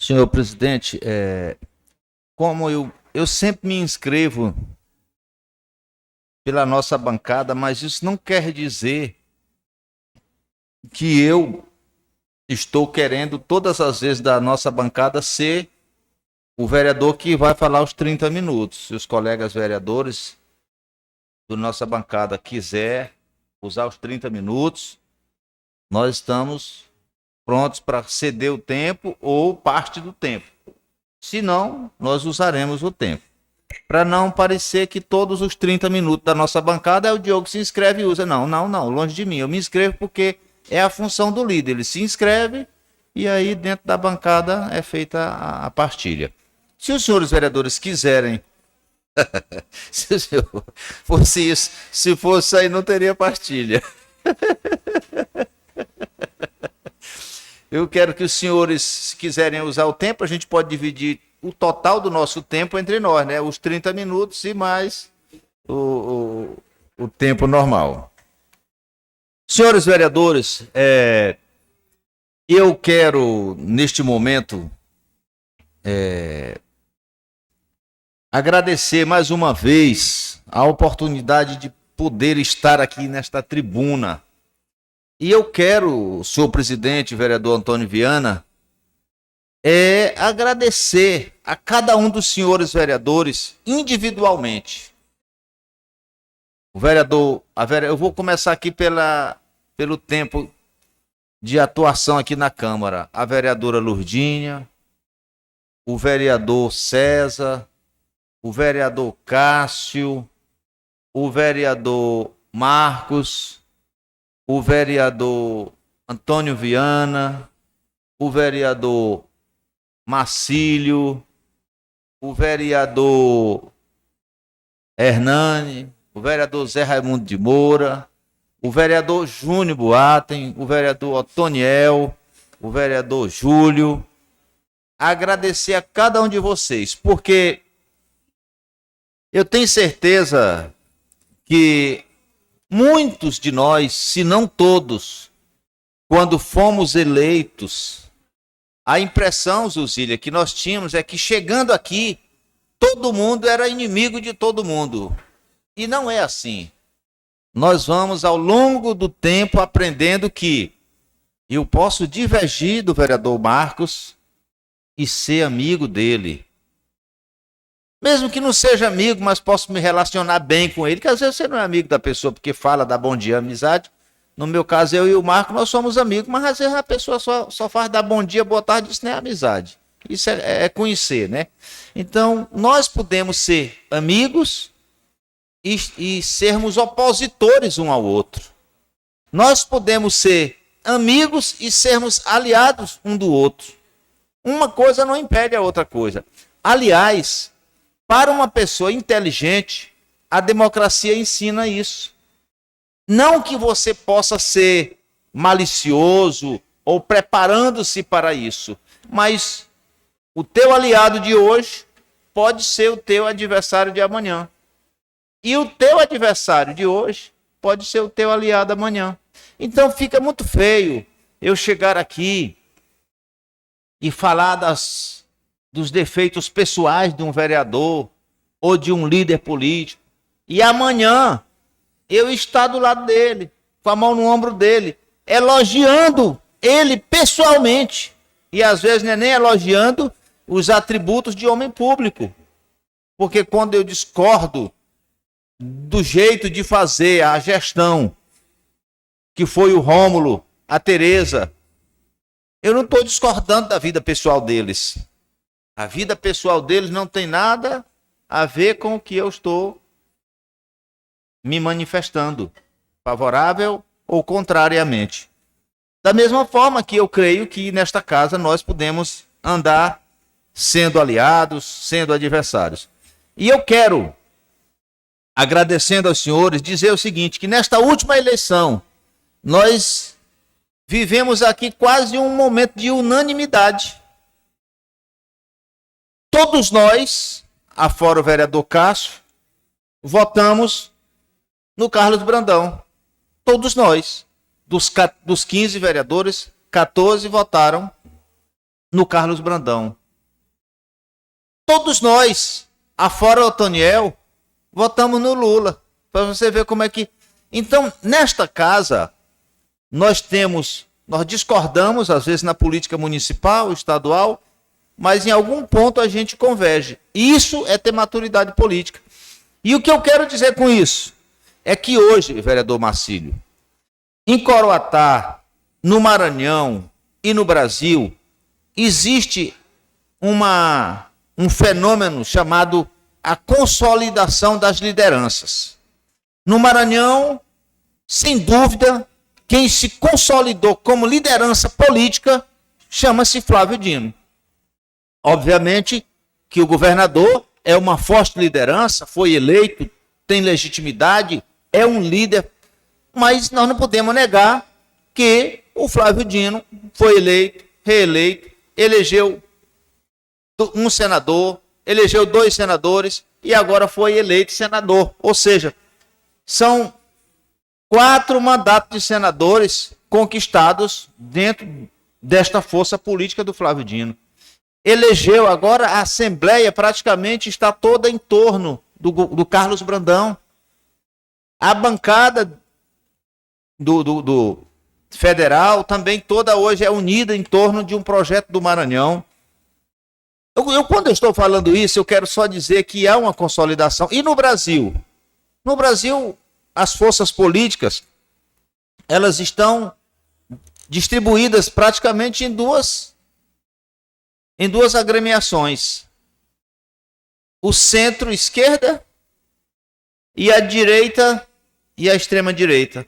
Senhor presidente, como eu sempre me inscrevo pela nossa bancada, mas isso não quer dizer que eu estou querendo todas as vezes da nossa bancada ser o vereador que vai falar os 30 minutos. Se os colegas vereadores da nossa bancada quiser usar os 30 minutos, nós estamos prontos para ceder o tempo ou parte do tempo. Se não, nós usaremos o tempo. Para não parecer que todos os 30 minutos da nossa bancada é o Diogo que se inscreve e usa. Não, longe de mim. Eu me inscrevo porque é a função do líder. Ele se inscreve e aí dentro da bancada é feita a partilha. Se os senhores vereadores quiserem, se fosse aí não teria partilha. Eu quero que os senhores, se quiserem usar o tempo, a gente pode dividir o total do nosso tempo entre nós, né? Os 30 minutos e mais o tempo normal. Senhores vereadores, eu quero, neste momento, agradecer mais uma vez a oportunidade de poder estar aqui nesta tribuna. E eu quero, senhor presidente, vereador Antônio Viana, agradecer a cada um dos senhores vereadores individualmente. Eu vou começar aqui pelo tempo de atuação aqui na Câmara. A vereadora Lurdinha, o vereador César, o vereador Cássio, o vereador Marcos, o vereador Antônio Viana, o vereador Marcílio, o vereador Hernani, o vereador Zé Raimundo de Moura, o vereador Júnior Boatem, o vereador Otoniel, o vereador Júlio. Agradecer a cada um de vocês, porque eu tenho certeza que muitos de nós, se não todos, quando fomos eleitos, a impressão, Zuzília, que nós tínhamos é que chegando aqui, todo mundo era inimigo de todo mundo. E não é assim. Nós vamos, ao longo do tempo, aprendendo que eu posso divergir do vereador Marcos e ser amigo dele. Mesmo que não seja amigo, mas posso me relacionar bem com ele, que às vezes você não é amigo da pessoa porque fala, dá bom dia, amizade. No meu caso, eu e o Marco, nós somos amigos, mas às vezes a pessoa só faz dar bom dia, boa tarde, isso não é amizade. Isso é conhecer, né? Então, nós podemos ser amigos e sermos opositores um ao outro. Nós podemos ser amigos e sermos aliados um do outro. Uma coisa não impede a outra coisa. Aliás, para uma pessoa inteligente, a democracia ensina isso. Não que você possa ser malicioso ou preparando-se para isso, mas o teu aliado de hoje pode ser o teu adversário de amanhã. E o teu adversário de hoje pode ser o teu aliado amanhã. Então fica muito feio eu chegar aqui e falar dos defeitos pessoais de um vereador ou de um líder político. E amanhã eu estar do lado dele, com a mão no ombro dele, elogiando ele pessoalmente. E às vezes não é nem elogiando os atributos de homem público. Porque quando eu discordo do jeito de fazer a gestão, que foi o Rômulo, a Tereza, eu não estou discordando da vida pessoal deles. A vida pessoal deles não tem nada a ver com o que eu estou me manifestando, favorável ou contrariamente. Da mesma forma que eu creio que nesta casa nós podemos andar sendo aliados, sendo adversários. E eu quero, agradecendo aos senhores, dizer o seguinte, que nesta última eleição, nós vivemos aqui quase um momento de unanimidade. Todos nós, afora o vereador Cássio, votamos no Carlos Brandão. Todos nós, dos 15 vereadores, 14 votaram no Carlos Brandão. Todos nós, afora o Otoniel, votamos no Lula. Para você ver como é que... Então, nesta casa, nós discordamos, às vezes, na política municipal, estadual, mas em algum ponto a gente converge. Isso é ter maturidade política. E o que eu quero dizer com isso é que hoje, vereador Marcílio, em Coroatá, no Maranhão e no Brasil, existe um fenômeno chamado a consolidação das lideranças. No Maranhão, sem dúvida, quem se consolidou como liderança política chama-se Flávio Dino. Obviamente que o governador é uma forte liderança, foi eleito, tem legitimidade, é um líder, mas nós não podemos negar que o Flávio Dino foi eleito, reeleito, elegeu um senador, elegeu 2 senadores e agora foi eleito senador. Ou seja, são 4 mandatos de senadores conquistados dentro desta força política do Flávio Dino. Elegeu agora a Assembleia, praticamente está toda em torno do Carlos Brandão. A bancada do federal também toda hoje é unida em torno de um projeto do Maranhão. Quando eu estou falando isso, eu quero só dizer que há uma consolidação. E no Brasil? No Brasil, as forças políticas, elas estão distribuídas praticamente em duas agremiações. O centro-esquerda e a direita e a extrema-direita.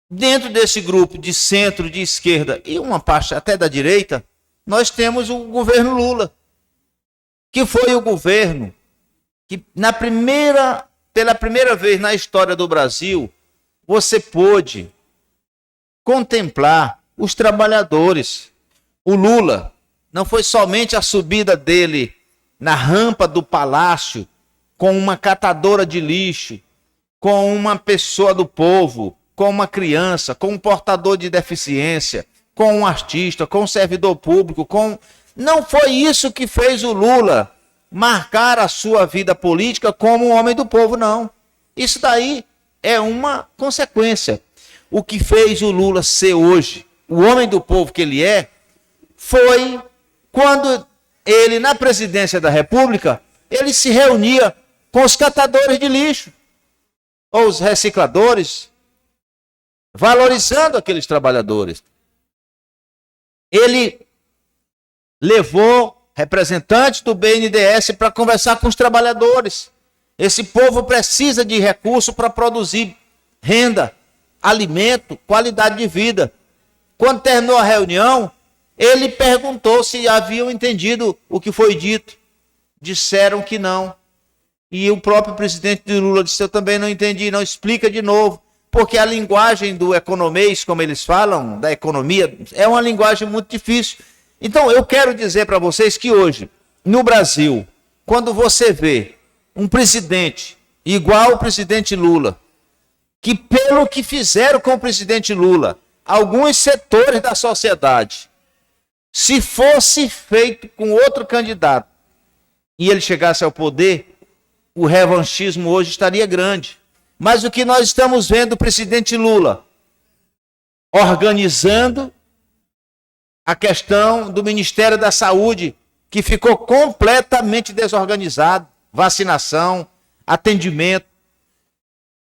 Dentro desse grupo de centro, de esquerda e uma parte até da direita, nós temos o governo Lula, que foi o governo que pela primeira vez na história do Brasil, você pôde contemplar os trabalhadores. O Lula não foi somente a subida dele na rampa do palácio com uma catadora de lixo, com uma pessoa do povo, com uma criança, com um portador de deficiência, com um artista, com um servidor público, Não foi isso que fez o Lula marcar a sua vida política como um homem do povo, não. Isso daí é uma consequência. O que fez o Lula ser hoje o homem do povo que ele é, foi quando ele, na presidência da República, ele se reunia com os catadores de lixo, ou os recicladores, valorizando aqueles trabalhadores. Ele levou representantes do BNDES para conversar com os trabalhadores. Esse povo precisa de recurso para produzir renda, alimento, qualidade de vida. Quando terminou a reunião, ele perguntou se haviam entendido o que foi dito. Disseram que não. E o próprio presidente Lula disse: eu também não entendi, não, explica de novo. Porque a linguagem do economês, como eles falam, da economia, é uma linguagem muito difícil. Então, eu quero dizer para vocês que hoje, no Brasil, quando você vê um presidente igual o presidente Lula, que pelo que fizeram com o presidente Lula, alguns setores da sociedade, se fosse feito com outro candidato e ele chegasse ao poder, o revanchismo hoje estaria grande. Mas o que nós estamos vendo o presidente Lula organizando a questão do Ministério da Saúde, que ficou completamente desorganizado, vacinação, atendimento,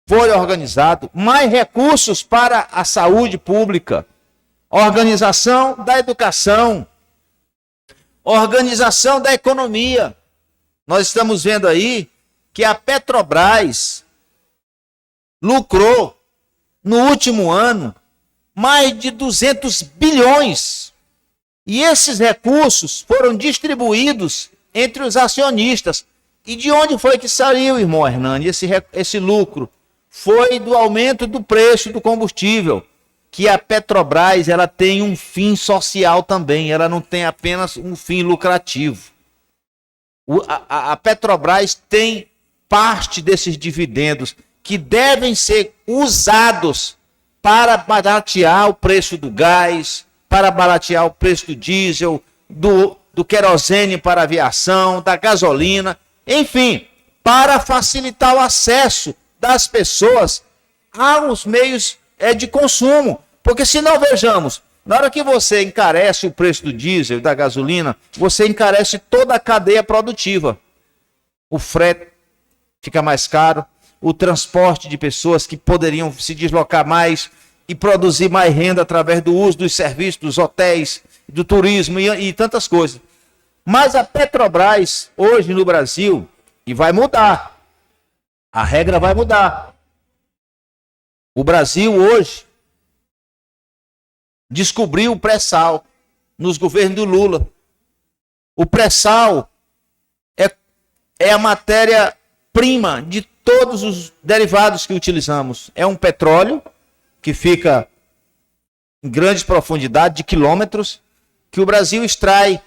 foi organizado, mais recursos para a saúde pública, organização da educação, organização da economia. Nós estamos vendo aí que a Petrobras lucrou no último ano mais de 200 bilhões. E esses recursos foram distribuídos entre os acionistas. E de onde foi que saiu, irmão Hernani, esse lucro? Foi do aumento do preço do combustível, que a Petrobras ela tem um fim social também, ela não tem apenas um fim lucrativo. A Petrobras tem parte desses dividendos que devem ser usados para baratear o preço do gás, para baratear o preço do diesel, do querosene para a aviação, da gasolina, enfim, para facilitar o acesso das pessoas aos meios de consumo. Porque se não, vejamos, na hora que você encarece o preço do diesel e da gasolina, você encarece toda a cadeia produtiva. O frete fica mais caro, o transporte de pessoas que poderiam se deslocar mais e produzir mais renda através do uso dos serviços, dos hotéis, do turismo e tantas coisas. Mas a Petrobras, hoje no Brasil, e vai mudar, a regra vai mudar. O Brasil hoje descobriu o pré-sal nos governos do Lula. O pré-sal é a matéria-prima de todos os derivados que utilizamos. É um petróleo que fica em grandes profundidades de quilômetros, que o Brasil extrai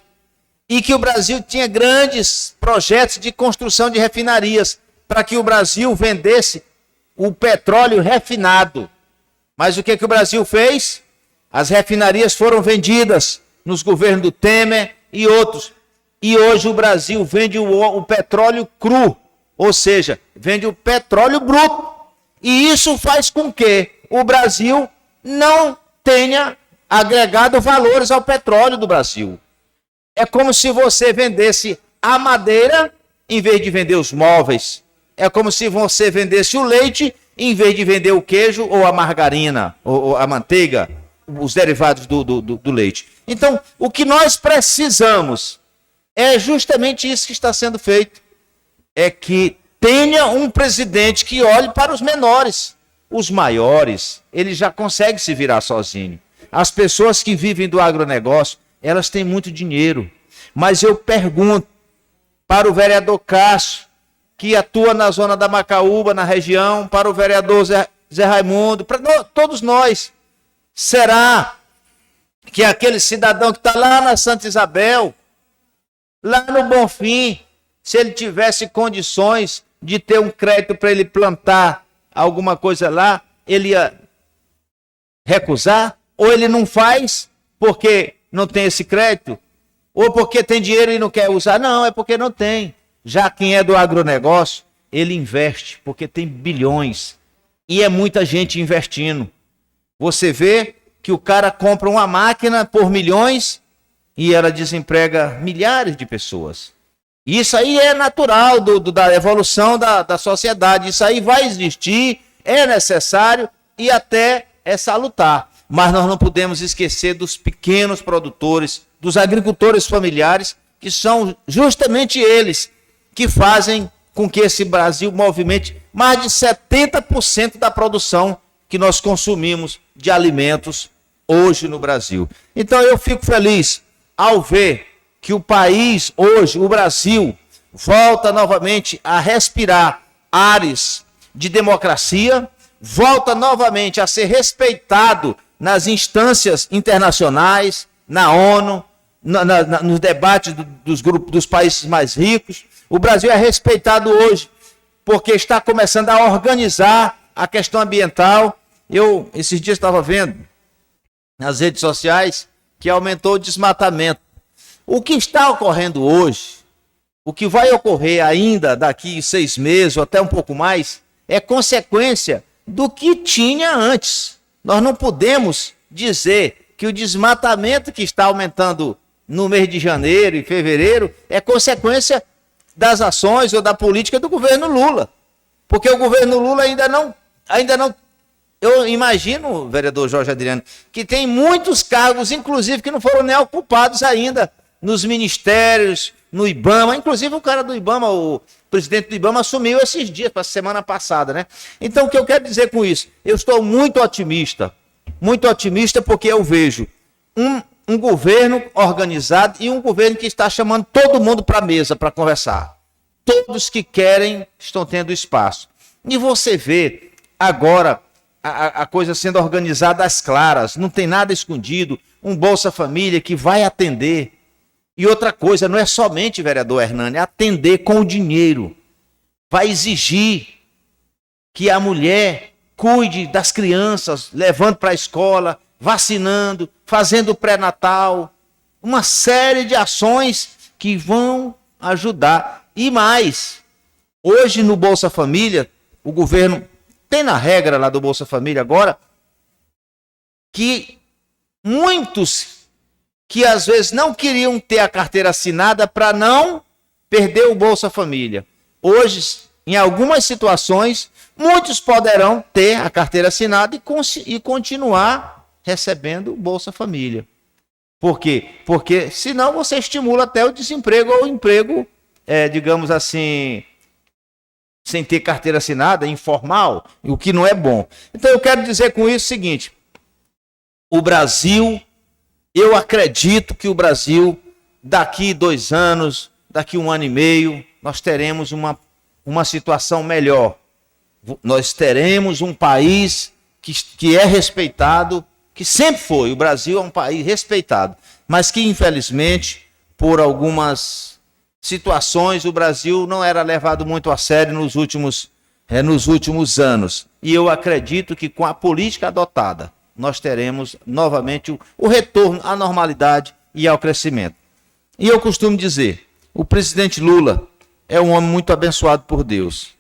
e que o Brasil tinha grandes projetos de construção de refinarias para que o Brasil vendesse o petróleo refinado. Mas o que o Brasil fez? As refinarias foram vendidas nos governos do Temer e outros. E hoje o Brasil vende o petróleo cru, ou seja, vende o petróleo bruto. E isso faz com que o Brasil não tenha agregado valores ao petróleo do Brasil. É como se você vendesse a madeira em vez de vender os móveis. É como se você vendesse o leite em vez de vender o queijo ou a margarina, ou a manteiga, os derivados do leite. Então, o que nós precisamos é justamente isso que está sendo feito. É que tenha um presidente que olhe para os menores. Os maiores, ele já consegue se virar sozinho. As pessoas que vivem do agronegócio, elas têm muito dinheiro. Mas eu pergunto para o vereador Cássio, que atua na zona da Macaúba, na região, para o vereador Zé Raimundo, para todos nós. Será que aquele cidadão que está lá na Santa Isabel, lá no Bonfim, se ele tivesse condições de ter um crédito para ele plantar alguma coisa lá, ele ia recusar? Ou ele não faz porque não tem esse crédito? Ou porque tem dinheiro e não quer usar? Não, é porque não tem. Já quem é do agronegócio, ele investe, porque tem bilhões. E é muita gente investindo. Você vê que o cara compra uma máquina por milhões e ela desemprega milhares de pessoas. Isso aí é natural da evolução da sociedade. Isso aí vai existir, é necessário e até é salutar. Mas nós não podemos esquecer dos pequenos produtores, dos agricultores familiares, que são justamente eles que fazem com que esse Brasil movimente mais de 70% da produção que nós consumimos de alimentos hoje no Brasil. Então eu fico feliz ao ver que o país hoje, o Brasil, volta novamente a respirar ares de democracia, volta novamente a ser respeitado nas instâncias internacionais, na ONU, nos debates dos grupos dos países mais ricos. O Brasil é respeitado hoje porque está começando a organizar a questão ambiental. Eu, esses dias, estava vendo nas redes sociais que aumentou o desmatamento. O que está ocorrendo hoje, o que vai ocorrer ainda daqui 6 meses ou até um pouco mais, é consequência do que tinha antes. Nós não podemos dizer que o desmatamento que está aumentando no mês de janeiro e fevereiro é consequência das ações ou da política do governo Lula. Porque o governo Lula ainda não, eu imagino, vereador Jorge Adriano, que tem muitos cargos, inclusive, que não foram nem ocupados ainda nos ministérios, no IBAMA. Inclusive o cara do IBAMA, o presidente do IBAMA, assumiu esses dias, para a semana passada, né? Então o que eu quero dizer com isso? Eu estou muito otimista porque eu vejo um governo organizado e um governo que está chamando todo mundo para a mesa para conversar. Todos que querem estão tendo espaço. E você vê agora a coisa sendo organizada às claras, não tem nada escondido, um Bolsa Família que vai atender. E outra coisa, não é somente, vereador Hernani, atender com o dinheiro. Vai exigir que a mulher cuide das crianças, levando para a escola, vacinando, fazendo pré-natal, uma série de ações que vão ajudar. E mais, hoje no Bolsa Família, o governo tem na regra lá do Bolsa Família agora, que muitos que às vezes não queriam ter a carteira assinada para não perder o Bolsa Família. Hoje, em algumas situações, muitos poderão ter a carteira assinada e continuar recebendo o Bolsa Família. Por quê? Porque senão você estimula até o desemprego ou o emprego, digamos assim, sem ter carteira assinada, informal, o que não é bom. Então eu quero dizer com isso o seguinte: o Brasil, eu acredito que o Brasil, daqui 2 anos, daqui 1 ano e meio, nós teremos uma situação melhor. Nós teremos um país que é respeitado, que sempre foi. O Brasil é um país respeitado, mas que infelizmente, por algumas situações, o Brasil não era levado muito a sério nos últimos anos. E eu acredito que com a política adotada, nós teremos novamente o retorno à normalidade e ao crescimento. E eu costumo dizer, o presidente Lula é um homem muito abençoado por Deus,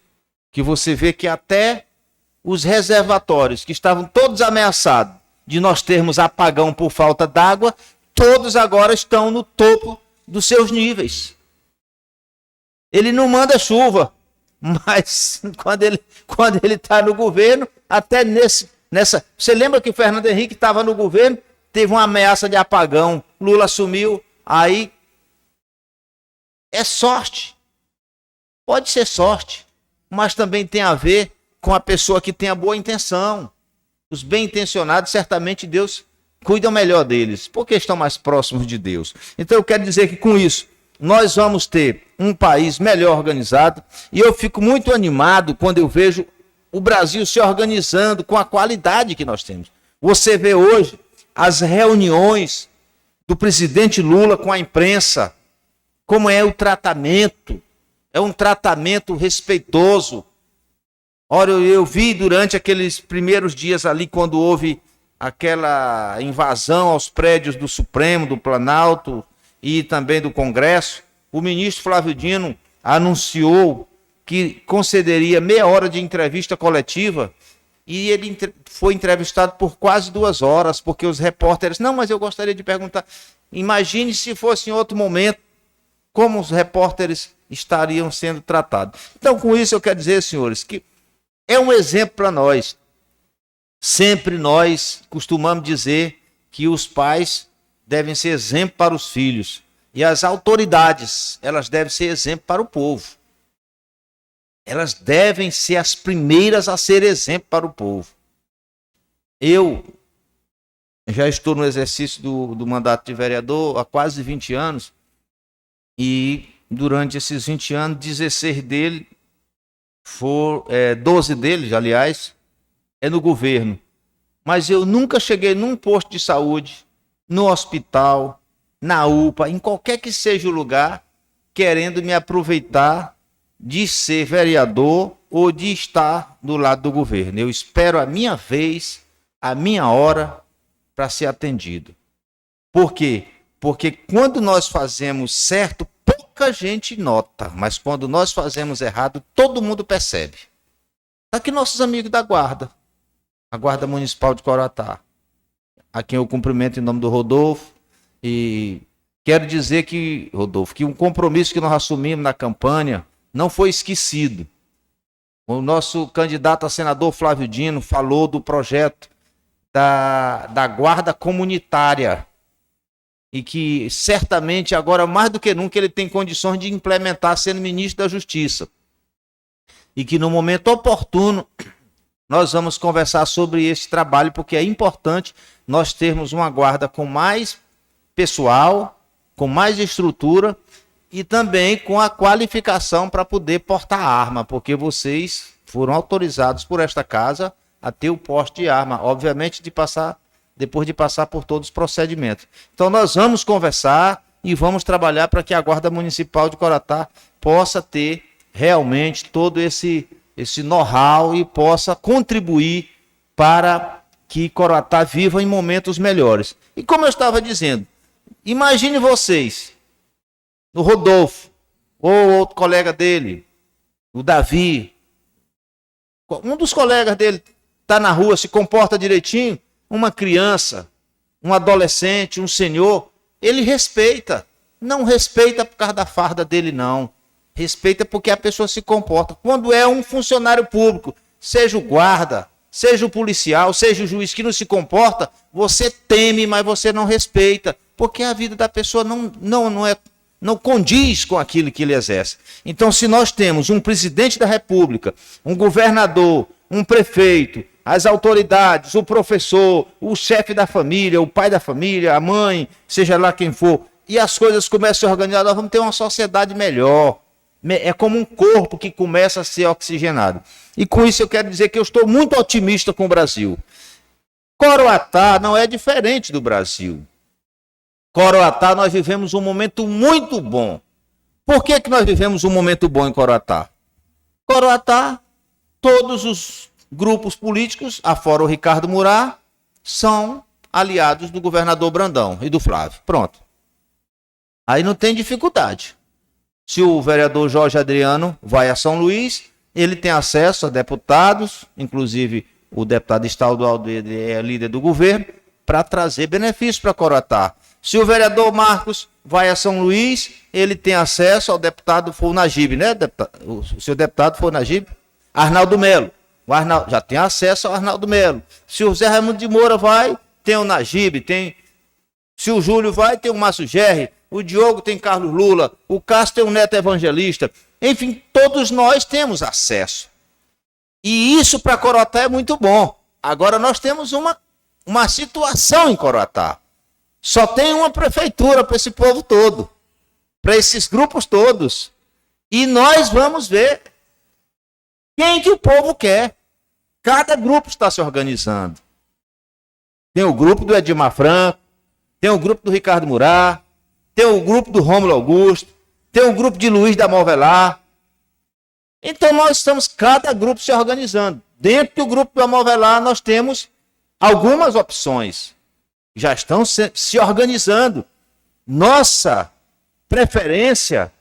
que você vê que até os reservatórios que estavam todos ameaçados de nós termos apagão por falta d'água, todos agora estão no topo dos seus níveis. Ele não manda chuva, mas quando ele está no governo, até nessa... Você lembra que o Fernando Henrique estava no governo, teve uma ameaça de apagão, Lula assumiu, aí é sorte. Pode ser sorte, mas também tem a ver com a pessoa que tem a boa intenção. Os bem-intencionados, certamente Deus cuida melhor deles, porque estão mais próximos de Deus. Então eu quero dizer que com isso, nós vamos ter um país melhor organizado, e eu fico muito animado quando eu vejo o Brasil se organizando com a qualidade que nós temos. Você vê hoje as reuniões do presidente Lula com a imprensa, como é o tratamento, é um tratamento respeitoso. Ora, eu vi durante aqueles primeiros dias ali, quando houve aquela invasão aos prédios do Supremo, do Planalto e também do Congresso, o ministro Flávio Dino anunciou que concederia meia hora de entrevista coletiva, e ele foi entrevistado por quase 2 horas, porque os repórteres... Não, mas eu gostaria de perguntar, imagine se fosse em outro momento, como os repórteres estariam sendo tratados. Então, com isso eu quero dizer, senhores, que é um exemplo para nós. Sempre nós costumamos dizer que os pais devem ser exemplo para os filhos, e as autoridades, elas devem ser exemplo para o povo. Elas devem ser as primeiras a ser exemplo para o povo. Eu já estou no exercício do mandato de vereador há quase 20 anos, e durante esses 20 anos, 16 dele, 12 deles, aliás, é no governo. Mas eu nunca cheguei num posto de saúde, no hospital, na UPA, em qualquer que seja o lugar, querendo me aproveitar de ser vereador ou de estar do lado do governo. Eu espero a minha vez, a minha hora para ser atendido. Por quê? Porque quando nós fazemos certo, pouca gente nota, mas quando nós fazemos errado, todo mundo percebe. Aqui nossos amigos da Guarda, a Guarda Municipal de Coroatá, a quem eu cumprimento em nome do Rodolfo, e quero dizer que, Rodolfo, que um compromisso que nós assumimos na campanha não foi esquecido. O nosso candidato a senador Flávio Dino falou do projeto da Guarda Comunitária, e que certamente agora mais do que nunca ele tem condições de implementar sendo ministro da Justiça. E que no momento oportuno nós vamos conversar sobre esse trabalho, porque é importante nós termos uma guarda com mais pessoal, com mais estrutura e também com a qualificação para poder portar arma, porque vocês foram autorizados por esta casa a ter o porte de arma, obviamente depois de passar por todos os procedimentos. Então nós vamos conversar e vamos trabalhar para que a Guarda Municipal de Coroatá possa ter realmente todo esse know-how e possa contribuir para que Coroatá viva em momentos melhores. E como eu estava dizendo, imagine vocês, o Rodolfo, ou outro colega dele, o Davi, um dos colegas dele está na rua, se comporta direitinho, uma criança, um adolescente, um senhor, ele respeita. Não respeita por causa da farda dele, não. Respeita porque a pessoa se comporta. Quando é um funcionário público, seja o guarda, seja o policial, seja o juiz que não se comporta, você teme, mas você não respeita. Porque a vida da pessoa não condiz com aquilo que ele exerce. Então, se nós temos um presidente da República, um governador, um prefeito, as autoridades, o professor, o chefe da família, o pai da família, a mãe, seja lá quem for, e as coisas começam a se organizar, nós vamos ter uma sociedade melhor. É como um corpo que começa a ser oxigenado. E com isso eu quero dizer que eu estou muito otimista com o Brasil. Coroatá não é diferente do Brasil. Coroatá, nós vivemos um momento muito bom. Por que nós vivemos um momento bom em Coroatá? Coroatá, todos os grupos políticos, afora o Ricardo Murá, são aliados do governador Brandão e do Flávio. Pronto. Aí não tem dificuldade. Se o vereador Jorge Adriano vai a São Luís, ele tem acesso a deputados, inclusive o deputado estadual dele é líder do governo, para trazer benefícios para Coroatá. Se o vereador Marcos vai a São Luís, ele tem acesso ao deputado Fornagib, né? O seu deputado Fornagib, Arnaldo Melo. O Arnaldo já tem acesso ao Arnaldo Melo. Se o Zé Raimundo de Moura vai, tem o Najib, tem. Se o Júlio vai, tem o Márcio Gerri. O Diogo tem Carlos Lula. O Cássio tem o Neto Evangelista. Enfim, todos nós temos acesso. E isso para Coroatá é muito bom. Agora nós temos uma situação em Coroatá. Só tem uma prefeitura para esse povo todo, para esses grupos todos. E nós vamos ver quem que o povo quer. Cada grupo está se organizando. Tem o grupo do Edmar Franco, tem o grupo do Ricardo Murá, tem o grupo do Rômulo Augusto, tem o grupo de Luiz da Movelar. Então nós estamos, cada grupo se organizando. Dentro do grupo da Movelar nós temos algumas opções. Já estão se organizando. Nossa preferência,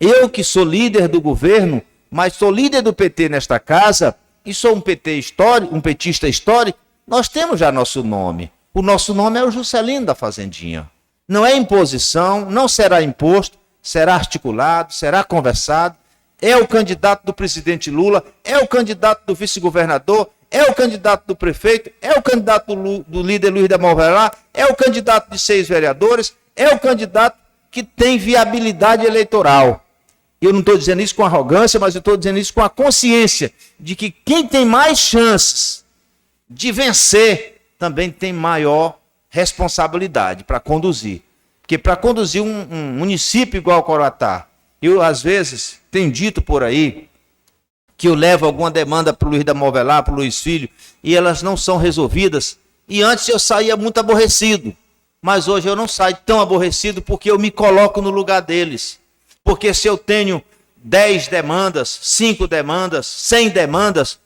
eu que sou líder do governo, mas sou líder do PT nesta casa, e sou um PT histórico, um petista histórico, nós temos já nosso nome. O nosso nome é o Juscelino da Fazendinha. Não é imposição, não será imposto, será articulado, será conversado. É o candidato do presidente Lula, é o candidato do vice-governador, é o candidato do prefeito, é o candidato do líder Luiz da Movelar, é o candidato de 6 vereadores, é o candidato que tem viabilidade eleitoral. Eu não estou dizendo isso com arrogância, mas eu estou dizendo isso com a consciência de que quem tem mais chances de vencer também tem maior responsabilidade para conduzir. Porque para conduzir um município igual ao Coroatá, eu às vezes tenho dito por aí que eu levo alguma demanda para o Luiz da Movelar, para o Luiz Filho, e elas não são resolvidas. E antes eu saía muito aborrecido, mas hoje eu não saio tão aborrecido porque eu me coloco no lugar deles. Porque se eu tenho 10 demandas, 5 demandas, 100 demandas,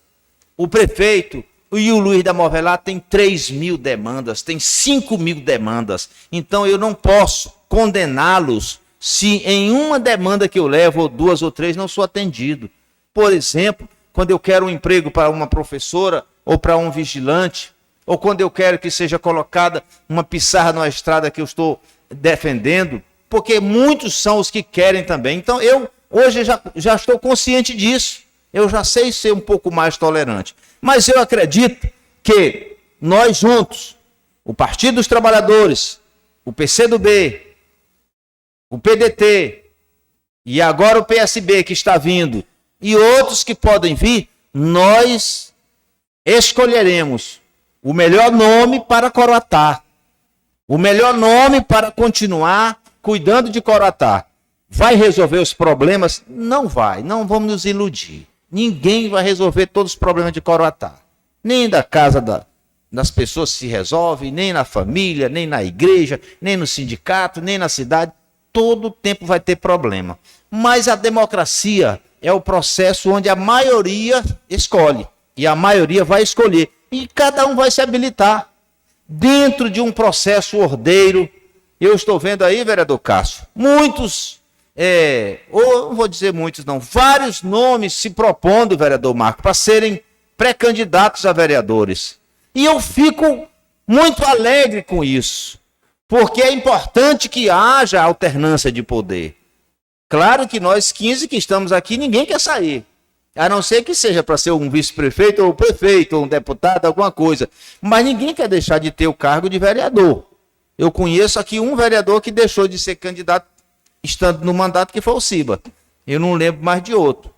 o prefeito e o Luiz da Movelar tem 3.000 demandas, tem 5.000 demandas. Então eu não posso condená-los se em uma demanda que eu levo, ou 2 ou 3, não sou atendido. Por exemplo, quando eu quero um emprego para uma professora ou para um vigilante, ou quando eu quero que seja colocada uma pissarra na estrada que eu estou defendendo, porque muitos são os que querem também. Então eu hoje já estou consciente disso, eu já sei ser um pouco mais tolerante. Mas eu acredito que nós juntos, o Partido dos Trabalhadores, o PCdoB, o PDT e agora o PSB que está vindo, e outros que podem vir, nós escolheremos o melhor nome para Coroatá, o melhor nome para continuar cuidando de Coroatá. Vai resolver os problemas? Não vai, não vamos nos iludir. Ninguém vai resolver todos os problemas de Coroatá. Nem da casa das pessoas se resolve, nem na família, nem na igreja, nem no sindicato, nem na cidade. Todo tempo vai ter problema. Mas a democracia é o processo onde a maioria escolhe. E a maioria vai escolher. E cada um vai se habilitar dentro de um processo ordeiro. Eu estou vendo aí, vereador Cássio, muitos, ou não vou dizer muitos não, vários nomes se propondo, vereador Marco, para serem pré-candidatos a vereadores. E eu fico muito alegre com isso, porque é importante que haja alternância de poder. Claro que nós 15 que estamos aqui, ninguém quer sair. A não ser que seja para ser um vice-prefeito ou prefeito, ou um deputado, alguma coisa. Mas ninguém quer deixar de ter o cargo de vereador. Eu conheço aqui um vereador que deixou de ser candidato estando no mandato, que foi o Ciba. Eu não lembro mais de outro.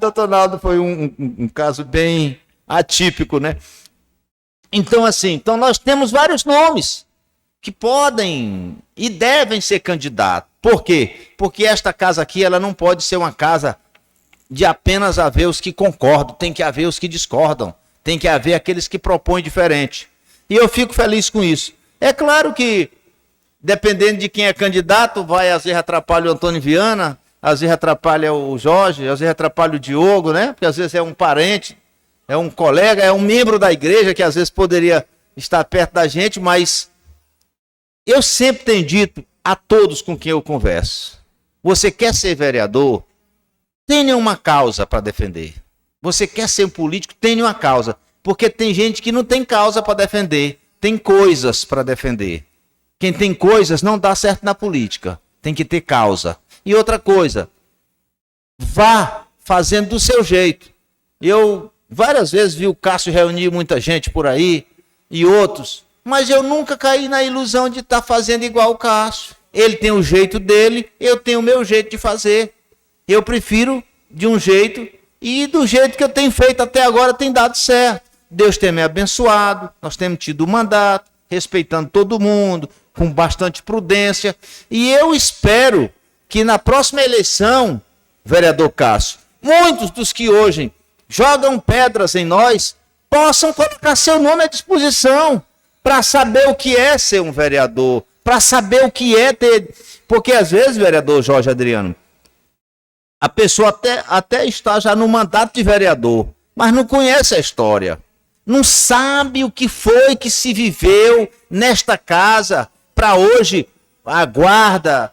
Doutor Naldo foi um caso bem atípico, né? Então, assim, nós temos vários nomes que podem e devem ser candidatos. Por quê? Porque esta casa aqui, ela não pode ser uma casa de apenas haver os que concordam, tem que haver os que discordam, tem que haver aqueles que propõem diferente. E eu fico feliz com isso. É claro que, dependendo de quem é candidato, vai às vezes atrapalha o Antônio Viana, às vezes atrapalha o Jorge, às vezes atrapalha o Diogo, né? Porque às vezes é um parente, é um colega, é um membro da igreja que às vezes poderia estar perto da gente, mas eu sempre tenho dito a todos com quem eu converso: você quer ser vereador? Tenha uma causa para defender. Você quer ser um político? Tenha uma causa. Porque tem gente que não tem causa para defender, tem coisas para defender. Quem tem coisas não dá certo na política, tem que ter causa. E outra coisa, vá fazendo do seu jeito. Eu várias vezes vi o Cássio reunir muita gente por aí e outros, mas eu nunca caí na ilusão de estar fazendo igual o Cássio. Ele tem o jeito dele, eu tenho o meu jeito de fazer. Eu prefiro de um jeito, e do jeito que eu tenho feito até agora tem dado certo. Deus tem me abençoado, nós temos tido o mandato, respeitando todo mundo, com bastante prudência. E eu espero que na próxima eleição, vereador Cássio, muitos dos que hoje jogam pedras em nós, possam colocar seu nome à disposição para saber o que é ser um vereador, para saber o que é ter... Porque às vezes, vereador Jorge Adriano, a pessoa até está já no mandato de vereador, mas não conhece a história. Não sabe o que foi que se viveu nesta casa para hoje a guarda,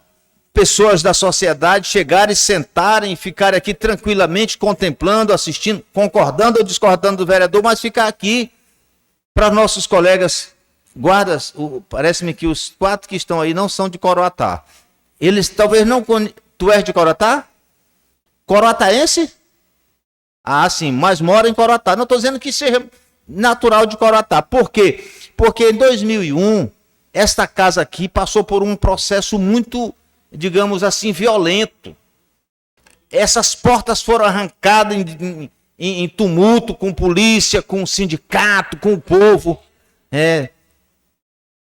pessoas da sociedade chegarem, sentarem e ficarem aqui tranquilamente contemplando, assistindo, concordando ou discordando do vereador, mas ficar aqui para nossos colegas guardas. Parece-me que os 4 que estão aí não são de Coroatá. Eles talvez não... Tu és de Coroatá? Coroataense? Ah, sim, mas mora em Coroatá. Não estou dizendo que seja natural de Coroatá. Por quê? Porque em 2001, esta casa aqui passou por um processo muito, digamos assim, violento. Essas portas foram arrancadas em tumulto com polícia, com sindicato, com o povo.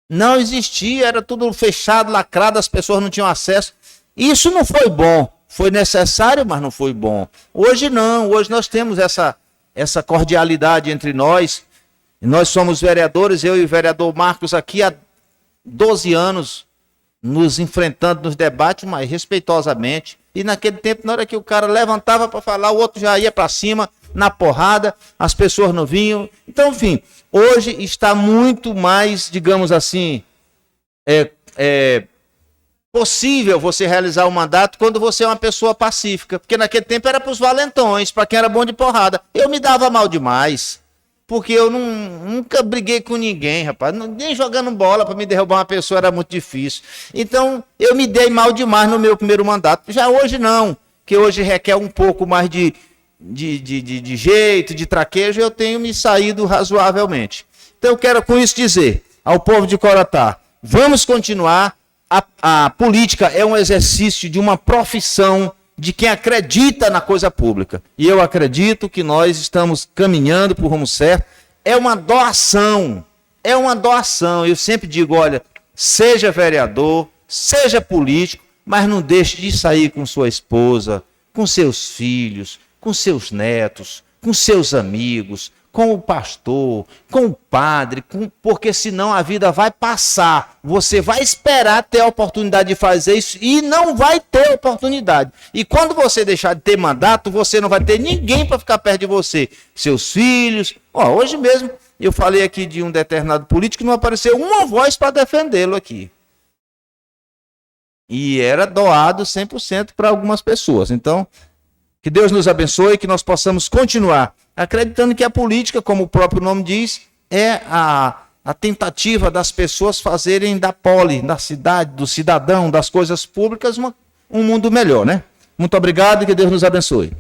Não existia, era tudo fechado, lacrado, as pessoas não tinham acesso. Isso não foi bom. Foi necessário, mas não foi bom. Hoje não, hoje nós temos essa cordialidade entre nós. Nós somos vereadores, eu e o vereador Marcos aqui há 12 anos, nos enfrentando nos debates, mas respeitosamente. E naquele tempo, na hora que o cara levantava para falar, o outro já ia para cima, na porrada, as pessoas não vinham. Então, enfim, hoje está muito mais, digamos assim, possível você realizar o mandato quando você é uma pessoa pacífica, porque naquele tempo era para os valentões, para quem era bom de porrada. Eu me dava mal demais, porque eu nunca briguei com ninguém, rapaz, nem jogando bola para me derrubar uma pessoa era muito difícil. Então eu me dei mal demais no meu primeiro mandato. Já hoje não, que hoje requer um pouco mais de jeito, de traquejo, eu tenho me saído razoavelmente. Então eu quero com isso dizer ao povo de Coroatá, vamos continuar. A política é um exercício de uma profissão de quem acredita na coisa pública. E eu acredito que nós estamos caminhando para o rumo certo. É uma doação. É uma doação. Eu sempre digo, olha, seja vereador, seja político, mas não deixe de sair com sua esposa, com seus filhos, com seus netos, com seus amigos, com o pastor, com o padre, porque senão a vida vai passar. Você vai esperar ter a oportunidade de fazer isso e não vai ter oportunidade. E quando você deixar de ter mandato, você não vai ter ninguém para ficar perto de você. Seus filhos. Hoje mesmo eu falei aqui de um determinado político que não apareceu uma voz para defendê-lo aqui. E era doado 100% para algumas pessoas. Então, que Deus nos abençoe e que nós possamos continuar acreditando que a política, como o próprio nome diz, é a tentativa das pessoas fazerem da da cidade, do cidadão, das coisas públicas, um mundo melhor, né? Muito obrigado e que Deus nos abençoe.